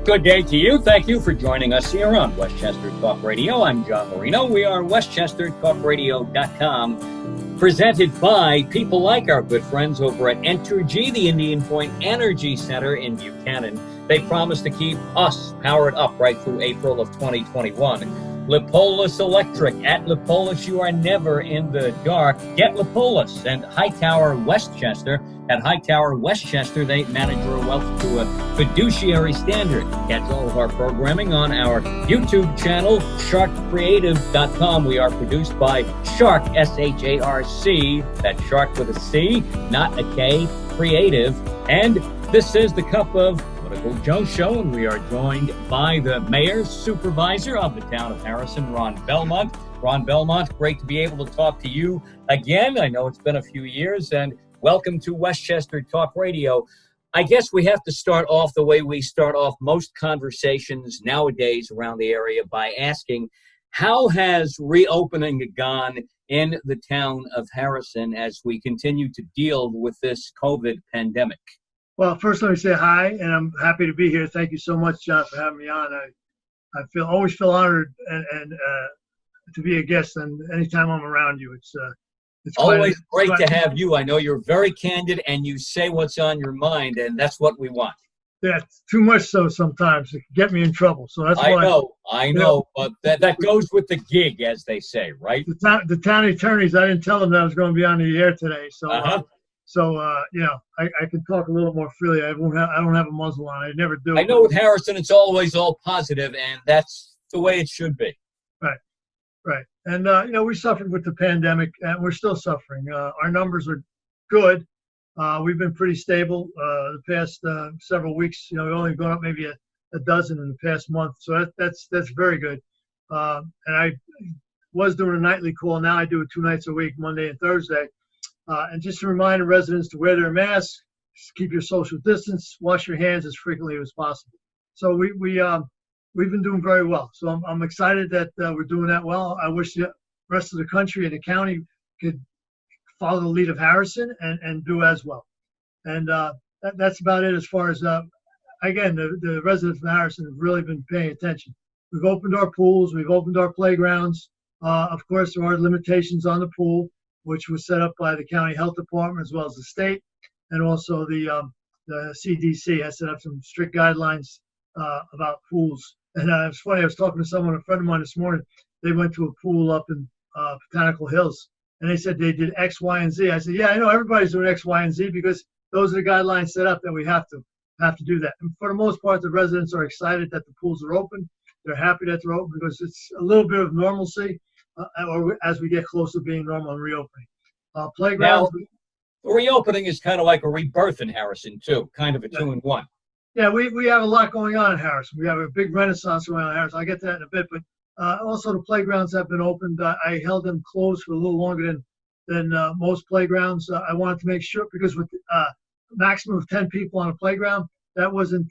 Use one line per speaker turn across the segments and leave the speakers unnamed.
Good day to you. Thank you for joining us here on Westchester Talk Radio. I'm John Marino. We are WestchesterTalkRadio.com, presented by people like our good friends over at Entergy, the Indian Point Energy Center in Buchanan. They promise to keep us powered up right through April of 2021. Lipolis Electric. At Lipolis, you are never in the dark. Get Lipolis. And Hightower Westchester. At Hightower Westchester, they manage your wealth to a fiduciary standard. Catch all of our programming on our YouTube channel, sharccreative.com. We are produced by Sharc, S-H-A-R-C. That's Sharc with a C, not a K, Creative. And this is the Cup of Political Joe Show, and we are joined by the Mayor's Supervisor of the town of Harrison, Ron Belmont. Ron Belmont, great to be able to talk to you again. I know it's been a few years, and welcome to Westchester Talk Radio. I guess we have to start off the way we start off most conversations nowadays around the area by asking, how has reopening gone in the town of Harrison as we continue to deal with this COVID pandemic?
Well, first let me say hi, and I'm happy to be here. Thank you so much, John, for having me on. I always feel honored and to be a guest, and anytime I'm around you, it's
always great to have you. I know you're very candid and you say what's on your mind, and that's what we want.
Yeah, too much so sometimes. It can get me in trouble. So that's why
I know, but that goes with the gig, as they say, right?
The town attorneys, I didn't tell them that I was going to be on the air today. So I can talk a little more freely. I don't have a muzzle on. I never do.
I know with Harrison, it's always all positive, and that's the way it should be.
Right. And, we suffered with the pandemic, and we're still suffering. Our numbers are good. We've been pretty stable the past several weeks. We've only gone up maybe a dozen in the past month. So that's very good. And I was doing a nightly call. Now I do it 2 nights a week, Monday and Thursday. And just to remind the residents to wear their masks, keep your social distance, wash your hands as frequently as possible. So we've been doing very well. So I'm excited that we're doing that well. I wish the rest of the country and the county could follow the lead of Harrison and do as well. And that's about it as far as, again, the residents of Harrison have really been paying attention. We've opened our pools. We've opened our playgrounds. Of course, there are limitations on the pool, which was set up by the county health department as well as the state. And also the CDC has set up some strict guidelines about pools. And it's funny, I was talking to a friend of mine this morning. They went to a pool up in Botanical Hills, and they said they did X, Y, and Z. I said, yeah, I know everybody's doing X, Y, and Z because those are the guidelines set up that we have to do that. And for the most part, the residents are excited that the pools are open. They're happy that they're open because it's a little bit of normalcy or as we get closer to being normal and reopening. Playgrounds.
Now, reopening is kind of like a rebirth in Harrison, too, kind of a 2-in-1.
Yeah, we have a lot going on in Harrison. We have a big renaissance around Harrison. I'll get to that in a bit, but also the playgrounds have been opened. I held them closed for a little longer than most playgrounds. I wanted to make sure because with maximum of 10 people on a playground, that wasn't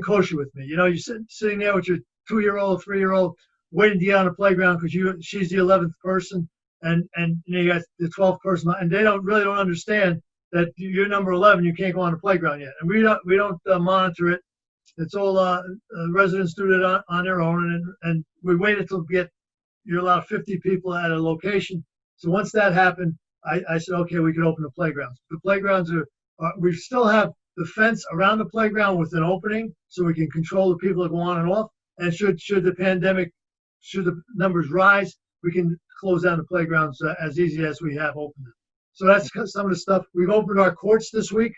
kosher with me. You're sitting there with your 2-year-old, 3-year-old waiting to get on the playground because she's the 11th person, and you got the 12th person, and they really don't understand that you're number 11, you can't go on the playground yet. And we don't monitor it. It's all residents do it on their own, and we wait until you're allowed 50 people at a location. So once that happened, I said, okay, we can open the playgrounds. The playgrounds we still have the fence around the playground with an opening so we can control the people that go on and off. And should the numbers rise, we can close down the playgrounds as easy as we have opened them. So that's some of the stuff. We've opened our courts this week.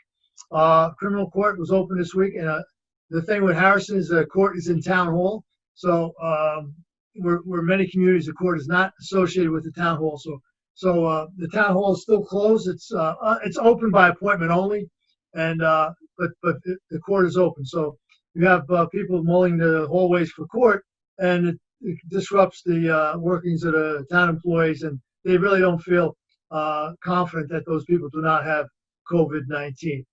Criminal court was open this week. And the thing with Harrison is the court is in town hall. So where many communities, the court is not associated with the town hall. So the town hall is still closed. It's open by appointment only. And but the court is open. So you have people mulling the hallways for court, and it disrupts the workings of the town employees, and they really don't feel confident that those people do not have COVID-19.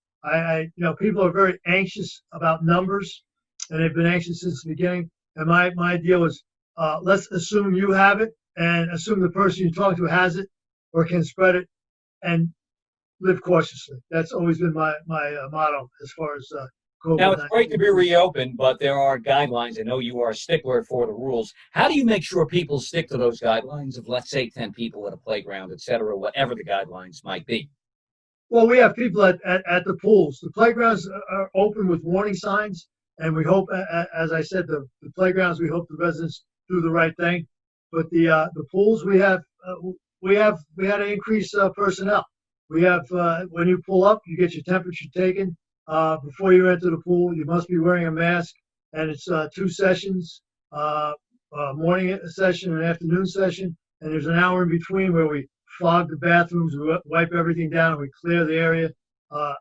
People are very anxious about numbers, and they've been anxious since the beginning. And my idea was, let's assume you have it, and assume the person you talk to has it or can spread it, and live cautiously. That's always been my motto as far as
Now, it's
COVID-19.
great to be reopened, but there are guidelines. I know you are a stickler for the rules. How do you make sure people stick to those guidelines of, let's say, 10 people at a playground, et cetera, whatever the guidelines might be?
Well, we have people at the pools. The playgrounds are open with warning signs, and we hope, as I said, the playgrounds, we hope the residents do the right thing. But the pools, we had to increase personnel. We have when you pull up, you get your temperature taken. Before you enter the pool, you must be wearing a mask, and it's 2 sessions, morning session and afternoon session, and there's an hour in between where we fog the bathrooms, we wipe everything down, and we clear the area.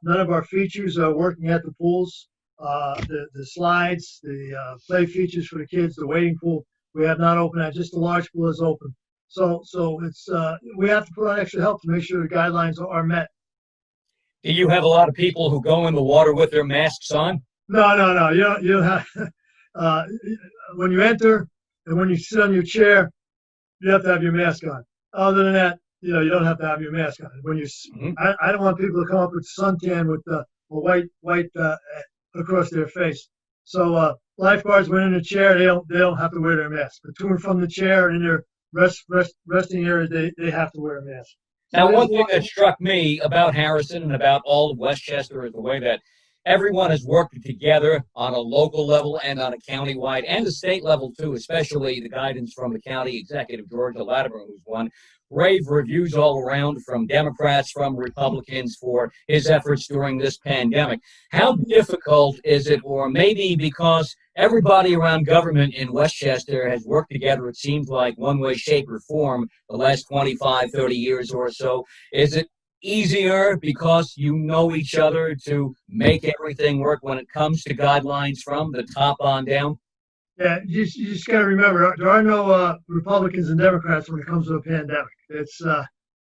None of our features are working at the pools. The slides, the play features for the kids, the wading pool, we have not opened that. Just the large pool is open. So it's we have to put on extra help to make sure the guidelines are met.
Do you have a lot of people who go in the water with their masks on?
No. You don't have. When you enter and when you sit on your chair, you have to have your mask on. Other than that, you don't have to have your mask on. When you, I don't want people to come up with suntan with a white across their face. So lifeguards, when in a chair, they don't have to wear their mask. But to and from the chair and in their resting area, they have to wear a mask.
Now, one thing that struck me about Harrison and about all of Westchester is the way that everyone has worked together on a local level and on a county-wide and a state level, too, especially the guidance from the county executive, Georgia Latimer, who's won rave reviews all around from Democrats, from Republicans for his efforts during this pandemic. How difficult is it, or maybe because everybody around government in Westchester has worked together, it seems like one way, shape, or form the last 25, 30 years or so, is it easier because you know each other to make everything work when it comes to guidelines from the top on down?
Yeah, you just got to remember, there are no Republicans and Democrats when it comes to a pandemic. It's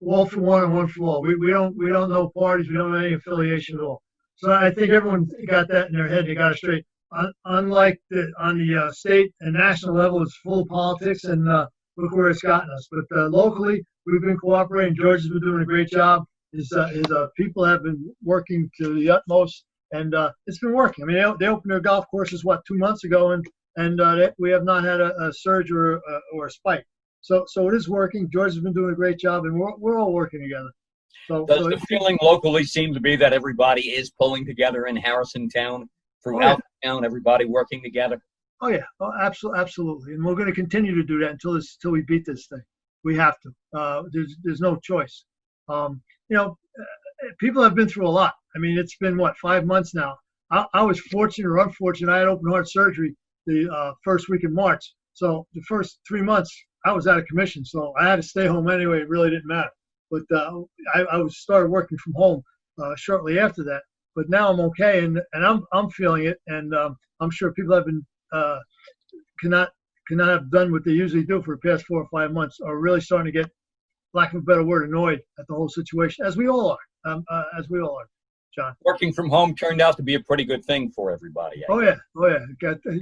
all for one and one for all. We don't know parties. We don't have any affiliation at all. So I think everyone got that in their head. They got it straight. Unlike on the state and national level, it's full of politics, and look where it's gotten us. But locally, we've been cooperating. George has been doing a great job. His people have been working to the utmost, and it's been working. I mean, they opened their golf courses 2 months ago, and we have not had a surge or a spike. So it is working. George has been doing a great job, and we're all working together.
Does the feeling locally seem to be that everybody is pulling together in Harrison Town, throughout the town, everybody working together?
Oh yeah, absolutely, and we're going to continue to do that until we beat this thing. We have to. There's no choice. People have been through a lot. I mean, it's been 5 months now. I was fortunate or unfortunate. I had open heart surgery the first week in March. So the first 3 months, I was out of commission. So I had to stay home anyway. It really didn't matter. But I started working from home shortly after that. But now I'm okay, and I'm feeling it. And I'm sure people have been cannot have done what they usually do for the past 4 or 5 months, are really starting to get, lack of a better word, annoyed at the whole situation, as we all are. John.
Working from home turned out to be a pretty good thing for everybody.
Oh yeah.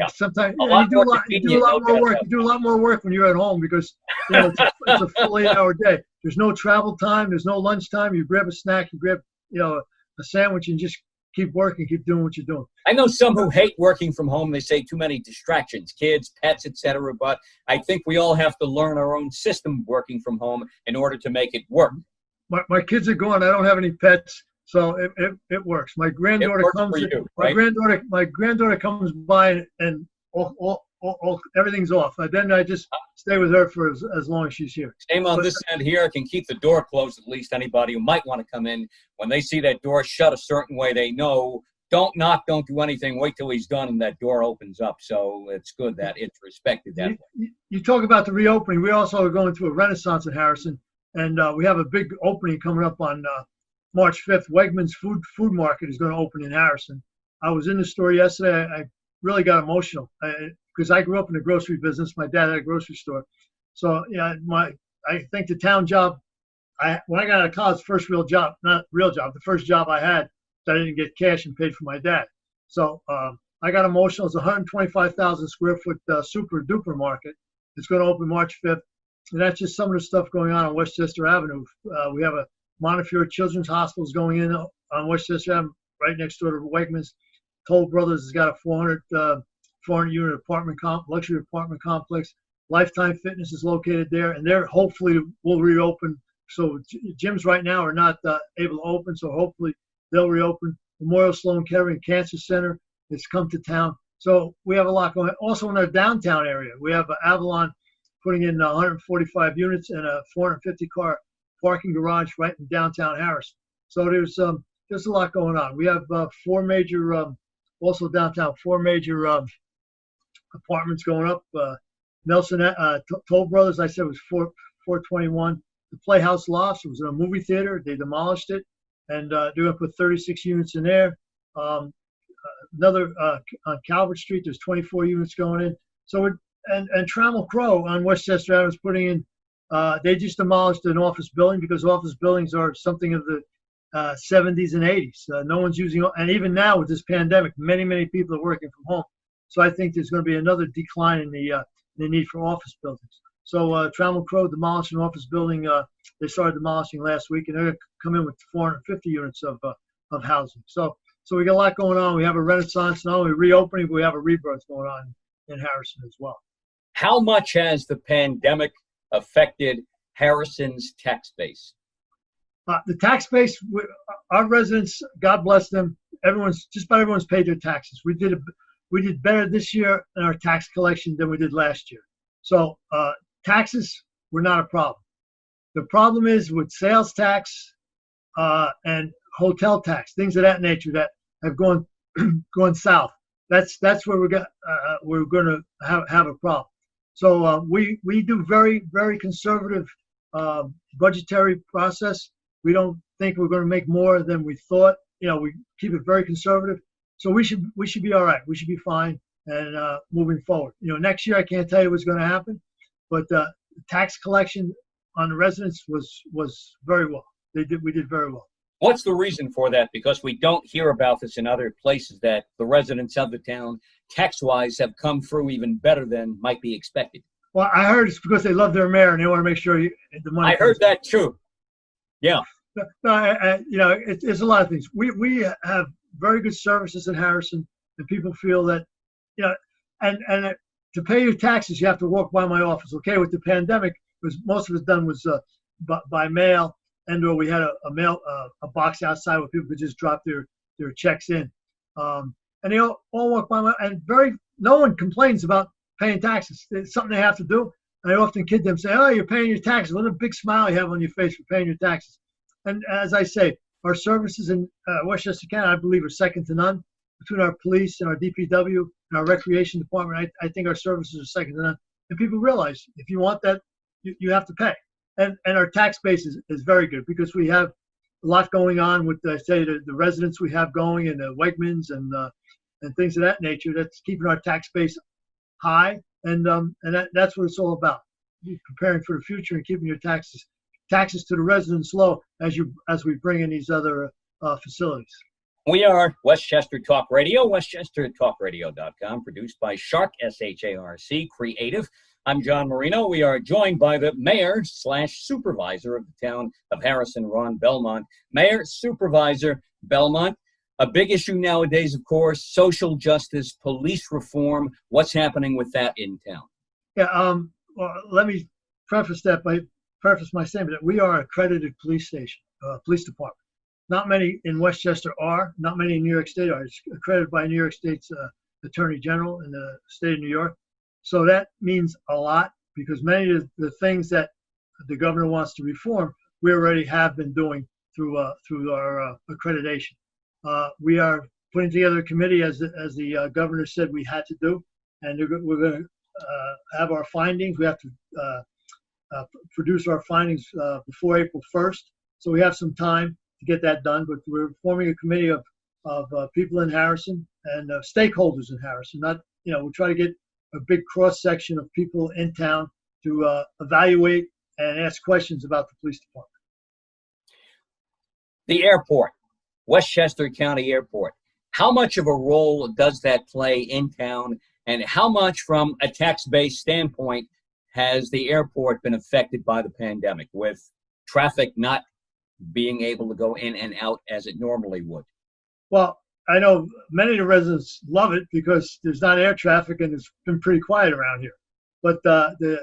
Sometimes you do a lot more work. You do a lot more work when you're at home because it's a full 8-hour day. There's no travel time. There's no lunch time. You grab a snack. You grab a sandwich and just keep working. Keep doing what you're doing.
I know some who hate working from home. They say too many distractions, kids, pets, etc. But I think we all have to learn our own system working from home in order to make it work.
My kids are gone. I don't have any pets. So it works. My granddaughter comes.
For you,
my
right?
granddaughter comes by and everything's off. And then I just stay with her for as long as she's here.
Same on this end here. I can keep the door closed. At least anybody who might want to come in, when they see that door shut a certain way, they know. Don't knock. Don't do anything. Wait till he's done, and that door opens up. So it's good that it's respected that way.
You talk about the reopening. We also are going through a renaissance in Harrison, and we have a big opening coming up on March 5th. Wegmans Food Market is going to open in Harrison. I was in the store yesterday. I really got emotional because I grew up in the grocery business. My dad had a grocery store. So I think the town job, when I got out of college, the first job I had, I didn't get cash and paid for my dad. So I got emotional. It's a 125,000 square foot super duper market. It's going to open March 5th. And that's just some of the stuff going on Westchester Avenue. We have a Montefiore Children's Hospital is going in on Westchester Avenue, right next door to Wegmans. Toll Brothers has got a 400 unit luxury apartment complex. Lifetime Fitness is located there, and they're hopefully will reopen. So gyms right now are not able to open, so hopefully they'll reopen. Memorial Sloan Kettering Cancer Center has come to town. So we have a lot going on. Also in our downtown area, we have Avalon putting in 145 units and a 450-car parking garage right in downtown Harrison. So there's a lot going on. We have four major apartments going up. Nelson Toll Brothers, I said, was 421. The Playhouse Lofts, it was a movie theater. They demolished it, and they're going to put 36 units in there. Another on Calvert Street, there's 24 units going in. So and Trammell Crow on Westchester Avenue is putting in. They just demolished an office building because office buildings are something of the 70s and 80s. No one's using, and even now with this pandemic, many people are working from home. So I think there's going to be another decline in the need for office buildings. So Trammell Crow demolished an office building. They started demolishing last week, and they're going to come in with 450 units of housing. So we got a lot going on. We have a Renaissance, not only reopening, but we have a rebirth going on in Harrison as well.
How much has the pandemic affected Harrison's tax base?
The tax base, our residents, God bless them, just about everyone's paid their taxes. We did better this year in our tax collection than we did last year. So taxes were not a problem. The problem is with sales tax and hotel tax, things of that nature that have gone south. That's where we're going to have a problem. So we do very, very conservative budgetary process. We don't think we're going to make more than we thought. We keep it very conservative. So we should be all right. We should be fine and moving forward. Next year I can't tell you what's going to happen, but tax collection on the residents was very well. We did very well.
What's the reason for that? Because we don't hear about this in other places, that the residents of the town, tax-wise, have come through even better than might be expected.
Well, I heard it's because they love their mayor and they want to make sure the money.
I heard that too. Yeah.
No, it's a lot of things. We have very good services in Harrison, and people feel that, and to pay your taxes, you have to walk by my office. Okay, with the pandemic, most of it done was by mail. And/or we had a box outside where people could just drop their checks in, and they all walk by and no one complains about paying taxes. It's something they have to do, and I often kid them, say, "Oh, you're paying your taxes. What a big smile you have on your face for paying your taxes." And as I say, our services in Westchester County, I believe, are second to none. Between our police and our DPW and our recreation department, I think our services are second to none. And people realize if you want that, you have to pay. And our tax base is very good because we have a lot going on with, the residents we have going and the Wegmans and things of that nature. That's keeping our tax base high, and that's what it's all about. Preparing for the future and keeping your taxes to the residents low as we bring in these other facilities.
We are Westchester Talk Radio, westchestertalkradio.com, produced by Sharc, Sharc Creative. I'm John Marino. We are joined by the mayor/supervisor of the town of Harrison, Ron Belmont. Mayor, Supervisor Belmont, a big issue nowadays, of course, social justice, police reform. What's happening with that in town?
Yeah, well, let me preface my statement that we are an accredited police station, police department. Not many in Westchester are, not many in New York State are. It's accredited by New York State's Attorney General in the state of New York. So that means a lot because many of the things that the governor wants to reform, we already have been doing through our accreditation. We are putting together a committee as the governor said we had to do, and we're going to have our findings. We have to produce our findings before April 1st. So we have some time to get that done, but we're forming a committee of people in Harrison and stakeholders in Harrison. We'll try to get a big cross-section of people in town to evaluate and ask questions about the police department.
The airport, Westchester County Airport. How much of a role does that play in town, and how much from a tax-based standpoint has the airport been affected by the pandemic, with traffic not being able to go in and out as it normally would?
Well, I know many of the residents love it because there's not air traffic and it's been pretty quiet around here. But the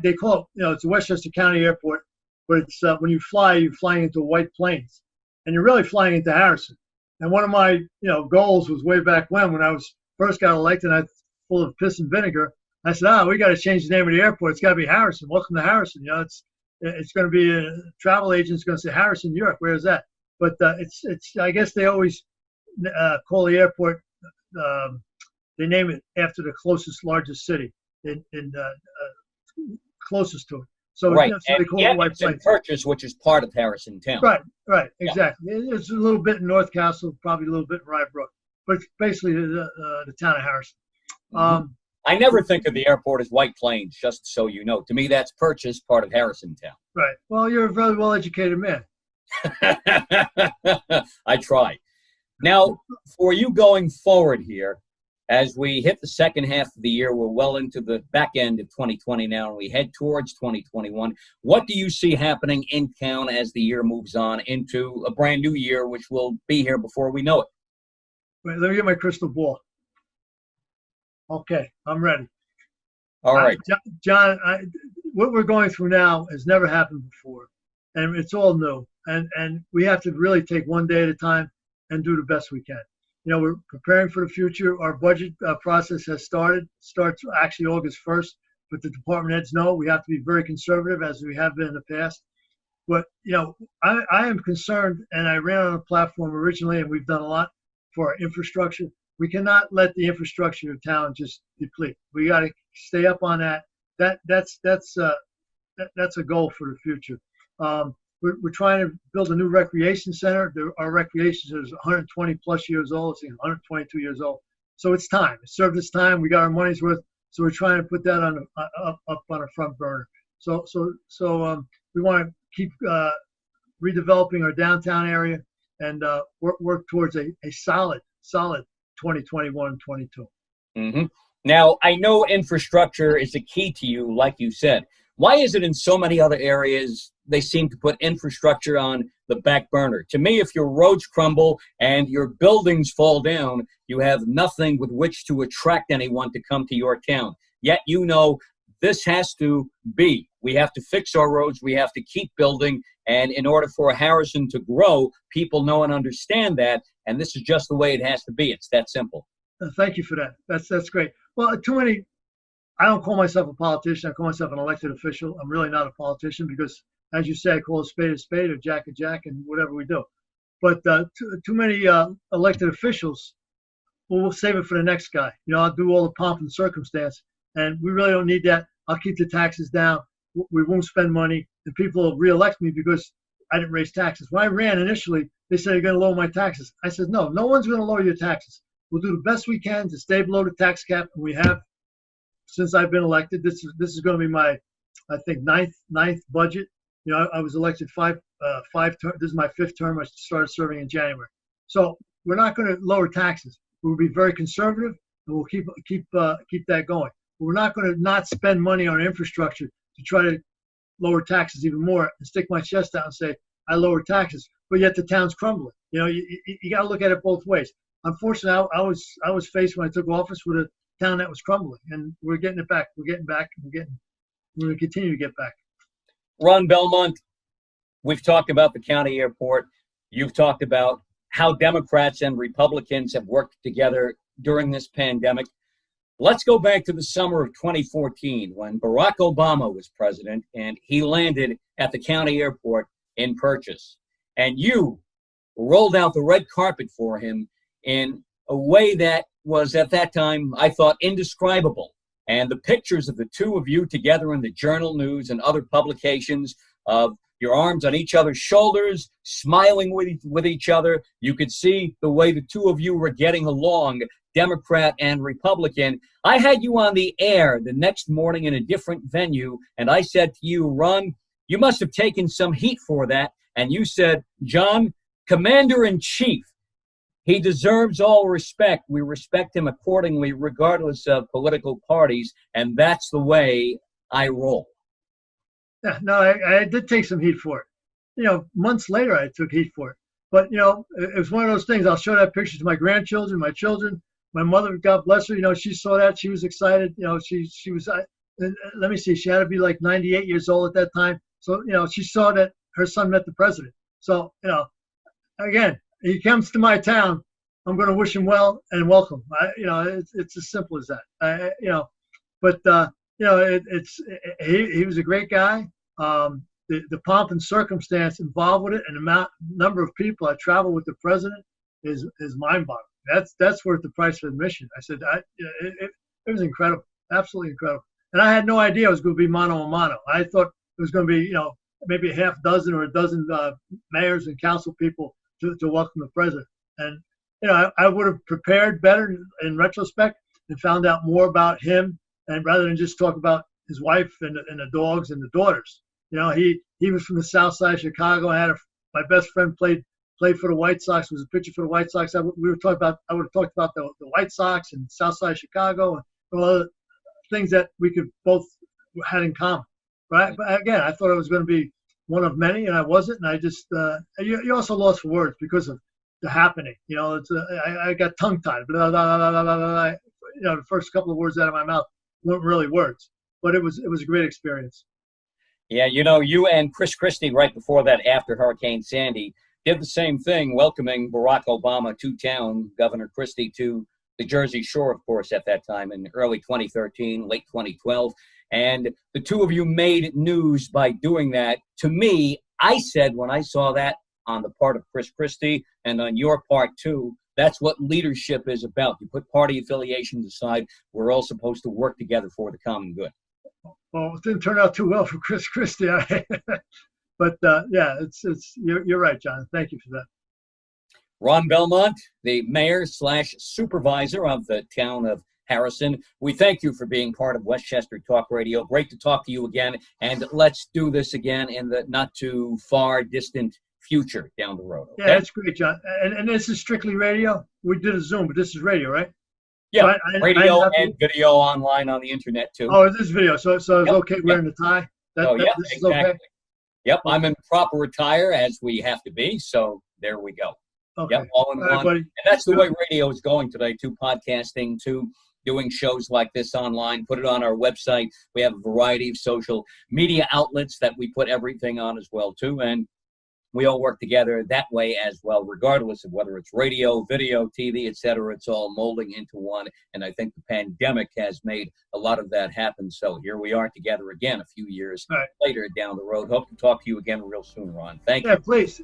they call it, it's a Westchester County Airport, but it's when you fly, you're flying into white planes, and you're really flying into Harrison. And one of my goals was way back when I was first got elected, I was full of piss and vinegar. I said, we got to change the name of the airport. It's got to be Harrison. Welcome to Harrison. It's going to be a travel agent's going to say Harrison, New York. Where is that? But it's I guess they always call the airport. They name it after the largest city in closest to it. So,
right.
So they call it White Plains.
Purchase, which is part of Harrison Town.
Right, exactly. Yeah. It's a little bit in North Castle, probably a little bit in Rye Brook, but it's basically the town of Harrison.
Mm-hmm. I never think of the airport as White Plains, just so you know. To me, that's Purchase, part of Harrison Town.
Right. Well, you're a very well-educated man.
I try. Now, for you going forward here, as we hit the second half of the year, we're well into the back end of 2020 now, and we head towards 2021. What do you see happening in town as the year moves on into a brand new year, which will be here before we know it?
Wait, let me get my crystal ball. Okay, I'm ready.
All right.
John, what we're going through now has never happened before, and it's all new. And we have to really take one day at a time and do the best we can. We're preparing for the future. Our budget process has starts actually August 1st, but the department heads know we have to be very conservative as we have been in the past. But, I am concerned, and I ran on a platform originally, and we've done a lot for our infrastructure. We cannot let the infrastructure of town just deplete. We got to stay up on that. That's a goal for the future. We're trying to build a new recreation center. Our recreation center is 120 plus years old. It's 122 years old. So it's time. It served its time. We got our money's worth. So we're trying to put that on up on a front burner. So we want to keep redeveloping our downtown area and work towards a solid 2021 and 22.
Mm-hmm. Now, I know infrastructure is a key to you, like you said. Why is it in so many other areas they seem to put infrastructure on the back burner? To me, if your roads crumble and your buildings fall down, you have nothing with which to attract anyone to come to your town. Yet this has to be. We have to fix our roads. We have to keep building. And in order for Harrison to grow, people know and understand that. And this is just the way it has to be. It's that simple.
Thank you for that. That's great. Well, I don't call myself a politician. I call myself an elected official. I'm really not a politician because, as you say, I call a spade or jack a jack and whatever we do. But too many elected officials, we'll save it for the next guy. I'll do all the pomp and circumstance, and we really don't need that. I'll keep the taxes down. We won't spend money, and people will reelect me because I didn't raise taxes. When I ran initially, they said, you're going to lower my taxes. I said, no one's going to lower your taxes. We'll do the best we can to stay below the tax cap, and we have since I've been elected. This is going to be my, I think, ninth budget. I was elected five terms. This is my fifth term. I started serving in January. So we're not going to lower taxes. We'll be very conservative, and we'll keep that going. But we're not going to not spend money on infrastructure to try to lower taxes even more and stick my chest out and say I lower taxes, but yet the town's crumbling. You got to look at it both ways. Unfortunately, I was faced when I took office with a town that was crumbling, and we're getting it back. We're getting back. We're going to continue to get back.
Ron Belmont, we've talked about the county airport. You've talked about how Democrats and Republicans have worked together during this pandemic. Let's go back to the summer of 2014 when Barack Obama was president and he landed at the county airport in Purchase. And you rolled out the red carpet for him in a way that was, at that time, I thought, indescribable. And the pictures of the two of you together in the Journal News and other publications of your arms on each other's shoulders, smiling with each other. You could see the way the two of you were getting along, Democrat and Republican. I had you on the air the next morning in a different venue, and I said to you, Ron, you must have taken some heat for that. And you said, John, Commander-in-Chief, he deserves all respect. We respect him accordingly, regardless of political parties, and that's the way I roll.
Yeah, no, I did take some heat for it. Months later, I took heat for it. But, it was one of those things. I'll show that picture to my grandchildren, my children, my mother, God bless her. She saw that. She was excited. She was, let me see, she had to be like 98 years old at that time. So, she saw that her son met the president. So, again, he comes to my town, I'm going to wish him well and welcome. It's as simple as that. He was a great guy. The pomp and circumstance involved with it, and the number of people I traveled with the president is mind-boggling. That's worth the price of admission. I said, it was incredible, absolutely incredible. And I had no idea it was going to be mano a mano. I thought it was going to be, maybe a half dozen or a dozen mayors and council people to welcome the president. And I would have prepared better in retrospect and found out more about him, and rather than just talk about his wife and the dogs and the daughters. He was from the South Side of Chicago. My best friend played for the White Sox. Was a pitcher for the White Sox. I would have talked about the White Sox and South Side of Chicago and all other things that we could both had in common. Right? But again, I thought it was going to be one of many, and I wasn't. And I just you also lost for words because of the happening. I got tongue tied. Blah, blah, blah, blah, blah, blah. The first couple of words out of my mouth weren't really words, but it was a great experience.
Yeah, you and Chris Christie right before that, after Hurricane Sandy, did the same thing, welcoming Barack Obama to town, Governor Christie to the Jersey Shore, of course, at that time in early 2013, late 2012. And the two of you made news by doing that. To me, I said when I saw that on the part of Chris Christie and on your part too, that's what leadership is about. You put party affiliations aside. We're all supposed to work together for the common good.
Well, it didn't turn out too well for Chris Christie. But you're right, John. Thank you for that.
Ron Belmont, the mayor/supervisor of the town of Harrison, we thank you for being part of Westchester Talk Radio. Great to talk to you again, and let's do this again in the not too far distant future down the road. Okay?
Yeah, that's great, John. And this is strictly radio? We did a Zoom, but this is radio, right?
Yeah, radio and video online on the internet too.
Oh, this is video, so it's okay wearing the tie?
This
is
exactly.
Okay?
Yep, I'm in proper attire as we have to be, so there we go.
Okay.
Yep, all in one.
Buddy.
And that's the way radio is going today, to podcasting, to doing shows like this online, put it on our website. We have a variety of social media outlets that we put everything on as well too, and we all work together that way as well, regardless of whether it's radio, video, TV, etc. It's all molding into one, and I think the pandemic has made a lot of that happen. So here we are together again a few years later down the road. Hope to talk to you again real soon, Ron. Thank you.
Yeah, please.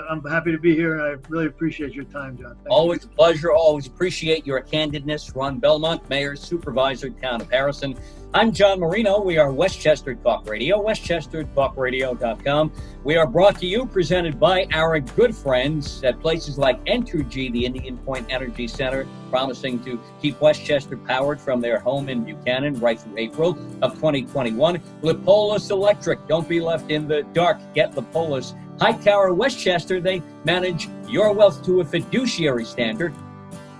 I'm happy to be here, and I really appreciate your time, John.
Always a pleasure. Always appreciate your candidness. Ron Belmont, Mayor, Supervisor, Town of Harrison. I'm John Marino. We are Westchester Talk Radio, westchestertalkradio.com. We are brought to you, presented by our good friends at places like Entergy, the Indian Point Energy Center, promising to keep Westchester powered from their home in Buchanan right through April of 2021. Lipolis Electric. Don't be left in the dark. Get Lipolis. Hightower Westchester, they manage your wealth to a fiduciary standard.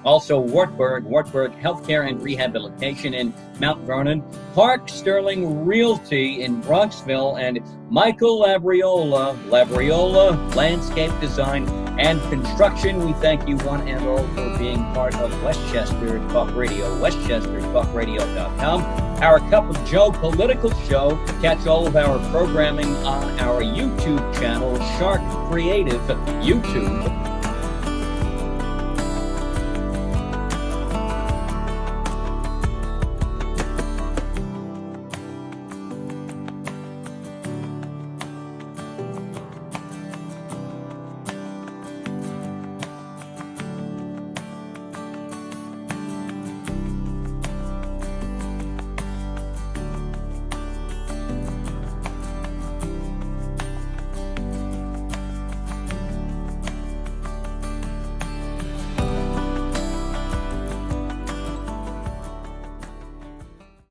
Also, Wartburg Healthcare and Rehabilitation in Mount Vernon, Park Sterling Realty in Bronxville, and Michael Labriola Landscape Design and Construction. We thank you one and all for being part of Westchester Talk Radio, westchestertalkradio.com. Our Cup of Joe political show. Catch all of our programming on our YouTube channel, Sharc Creative YouTube.